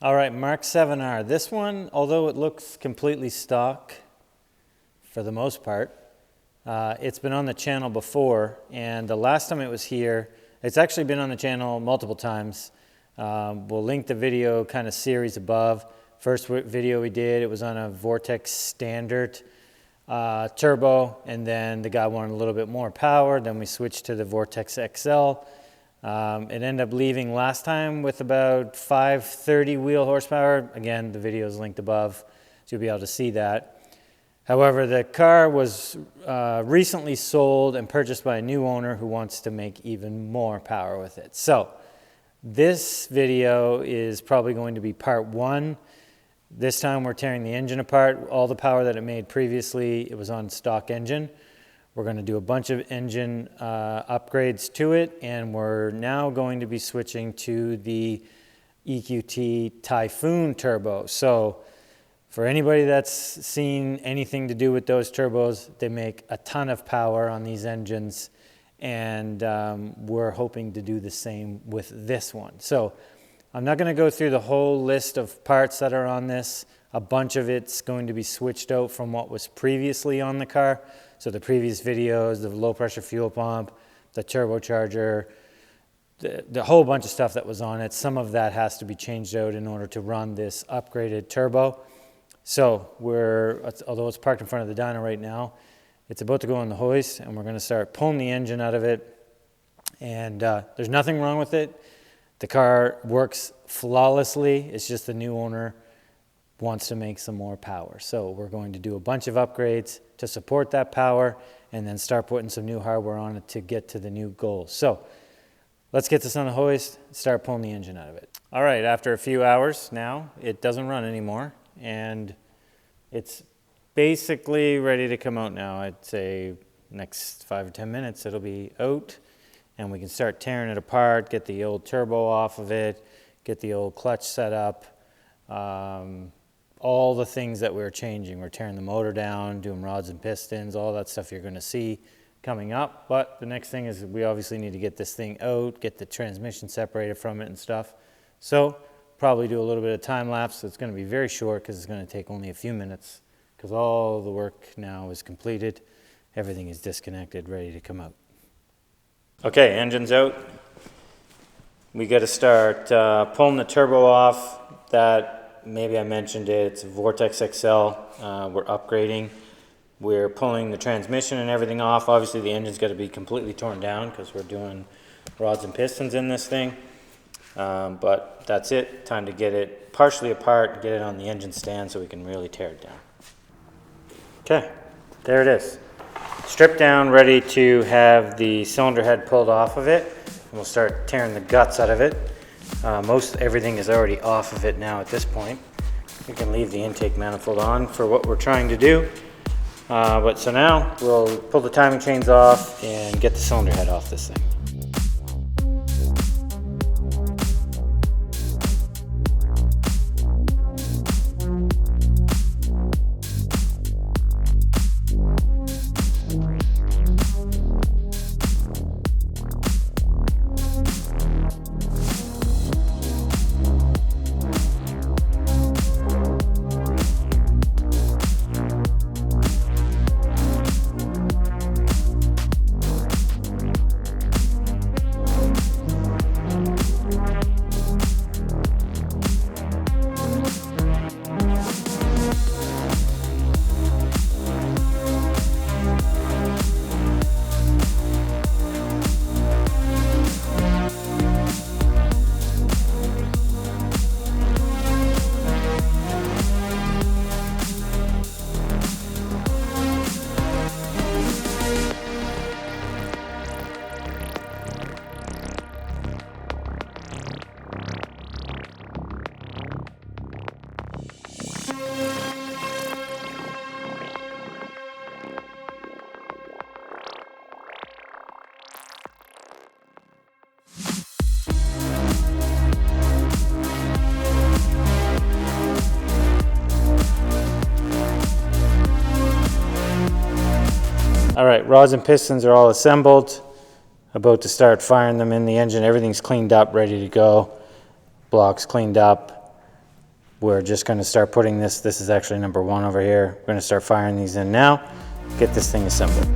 All right, MK7R. This one, although it looks completely stock for the most part, it's been on the channel before, and the last time it was here, it's actually been on the channel multiple times. We'll link the video kind of series above. First video we did, it was on a Vortex standard turbo, and then the guy wanted a little bit more power. Then we switched to the Vortex XL. It ended up leaving last time with about 530 wheel horsepower. Again, the video is linked above, so you'll be able to see that. However, the car was recently sold and purchased by a new owner who wants to make even more power with it. So this video is probably going to be part one. This time we're tearing the engine apart. All the power that it made previously, it was on stock engine. We're going to do a bunch of engine upgrades to it, and we're now going to be switching to the EQT Typhoon turbo. So for anybody that's seen anything to do with those turbos, they make a ton of power on these engines, and we're hoping to do the same with this one. So I'm not going to go through the whole list of parts that are on this. A bunch of it's going to be switched out from what was previously on the car. So the previous videos, the low pressure fuel pump, the turbocharger, the whole bunch of stuff that was on it, some of that has to be changed out in order to run this upgraded turbo. So although it's parked in front of the dyno right now, it's about to go on the hoist, and we're going to start pulling the engine out of it. And there's nothing wrong with it. The car works flawlessly. It's just the new owner wants to make some more power. So we're going to do a bunch of upgrades to support that power, and then start putting some new hardware on it to get to the new goals. So let's get this on the hoist, start pulling the engine out of it. All right, after a few hours now, it doesn't run anymore, and it's basically ready to come out now. I'd say next 5 or 10 minutes it'll be out, and we can start tearing it apart, get the old turbo off of it, get the old clutch set up, all the things that we're changing. We're tearing the motor down, doing rods and pistons, all that stuff you're going to see coming up. But the next thing is we obviously need to get this thing out, get the transmission separated from it and stuff. So probably do a little bit of time lapse. It's going to be very short because it's going to take only a few minutes, because all the work now is completed. Everything is disconnected, ready to come out. Okay, engine's out. We got to start pulling the turbo off. That, maybe I mentioned it, it's a Vortex XL. We're upgrading. We're pulling the transmission and everything off. Obviously the engine's got to be completely torn down because we're doing rods and pistons in this thing. But that's it. Time to get it partially apart, get it on the engine stand so we can really tear it down. Okay, there it is. Stripped down, ready to have the cylinder head pulled off of it. And we'll start tearing the guts out of it. Most everything is already off of it now at this point. We can leave the intake manifold on for what we're trying to do. But so now we'll pull the timing chains off and get the cylinder head off this thing. All right, rods and pistons are all assembled. About to start firing them in the engine. Everything's cleaned up, ready to go. Blocks cleaned up. we're just going to start putting this is actually number 1 over here. We're going to start firing these in now, get this thing assembled.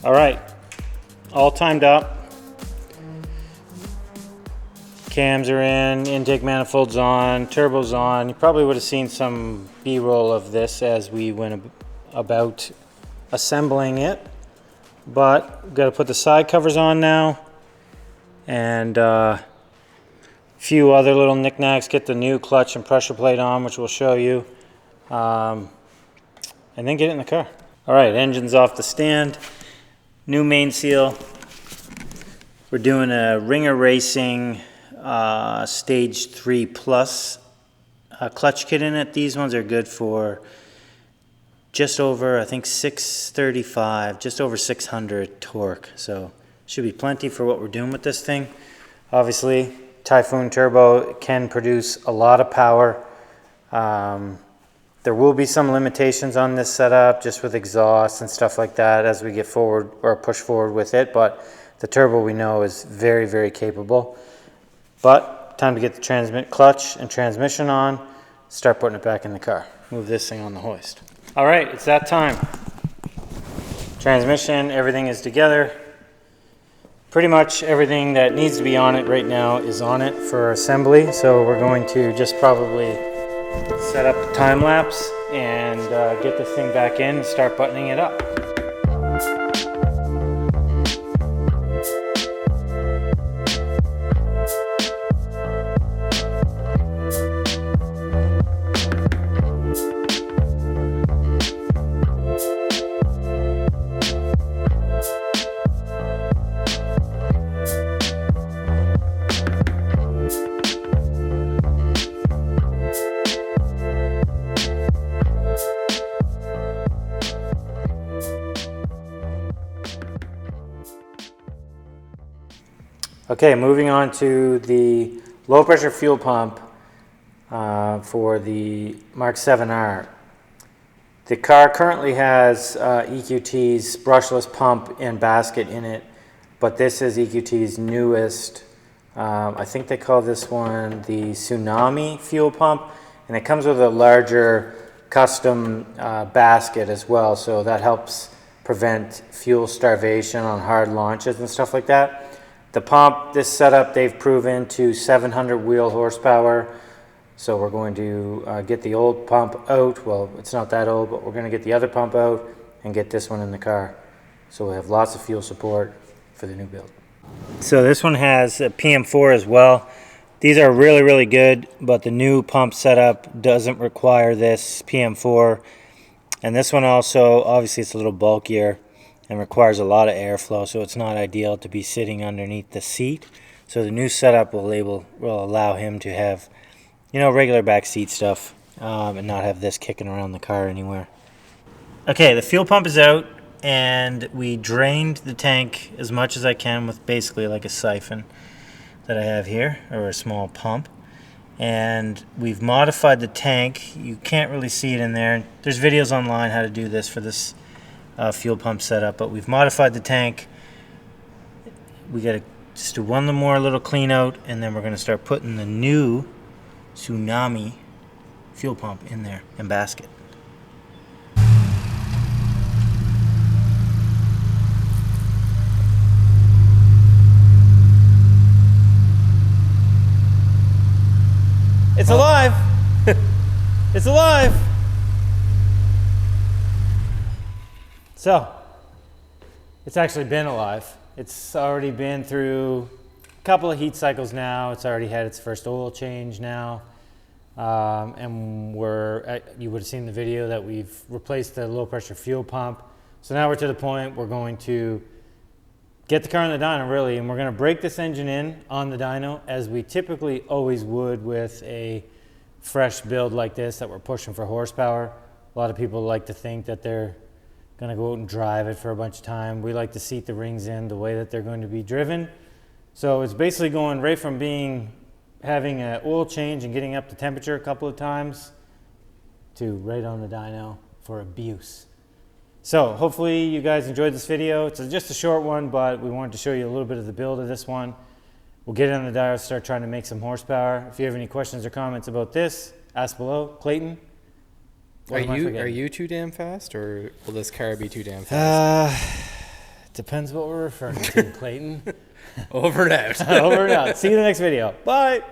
All right, all timed up. Cams are in, intake manifolds on, turbos on. You probably would have seen some B-roll of this as we went about assembling it. But we've got to put the side covers on now, and a few other little knickknacks. Get the new clutch and pressure plate on, which we'll show you, and then get it in the car. All right, engine's off the stand. New main seal. We're doing a Ringer Racing Stage 3 Plus clutch kit in it. These ones are good for just over, I think 635, just over 600 torque. So should be plenty for what we're doing with this thing. Obviously, Typhoon turbo can produce a lot of power. There will be some limitations on this setup just with exhaust and stuff like that as we get forward or push forward with it, but the turbo we know is very, very capable. But time to get the clutch and transmission on, start putting it back in the car. Move this thing on the hoist. All right, it's that time. Transmission, everything is together. Pretty much everything that needs to be on it right now is on it for assembly, so we're going to just probably set up the time lapse and get this thing back in and start buttoning it up. Okay, moving on to the low pressure fuel pump for the MK7 R. The car currently has EQT's brushless pump and basket in it, but this is EQT's newest, I think they call this one the Tsunami fuel pump, and it comes with a larger custom basket as well, so that helps prevent fuel starvation on hard launches and stuff like that. The pump, this setup, they've proven to 700 wheel horsepower. So we're going to get the old pump out. Well, it's not that old, but we're going to get the other pump out and get this one in the car. So we have lots of fuel support for the new build. So this one has a PM4 as well. These are really, really good, but the new pump setup doesn't require this PM4. And this one also, obviously it's a little bulkier and requires a lot of airflow, so it's not ideal to be sitting underneath the seat. So the new setup will allow him to have, you know, regular back seat stuff and not have this kicking around the car anywhere. Okay, the fuel pump is out, and we drained the tank as much as I can with basically like a siphon that I have here, or a small pump. And we've modified the tank. You can't really see it in there. There's videos online how to do this for this fuel pump setup, but we've modified the tank. We got to just do one more little clean out, and then we're going to start putting the new Tsunami fuel pump in there and basket. It's alive! It's alive! So, it's actually been alive. It's already been through a couple of heat cycles now. It's already had its first oil change now. And you would have seen the video that we've replaced the low pressure fuel pump. So now we're to the point we're going to get the car on the dyno really, and we're going to break this engine in on the dyno as we typically always would with a fresh build like this that we're pushing for horsepower. A lot of people like to think that they're going to go out and drive it for a bunch of time. We like to seat the rings in the way that they're going to be driven. So it's basically going right from having an oil change and getting up to temperature a couple of times to right on the dyno for abuse. So hopefully you guys enjoyed this video. It's just a short one, but we wanted to show you a little bit of the build of this one. We'll get it on the dyno, start trying to make some horsepower. If you have any questions or comments about this, ask below. Clayton? Are you too damn fast, or will this car be too damn fast? Depends what we're referring to, Clayton. Over and out. Over and out. See you in the next video. Bye.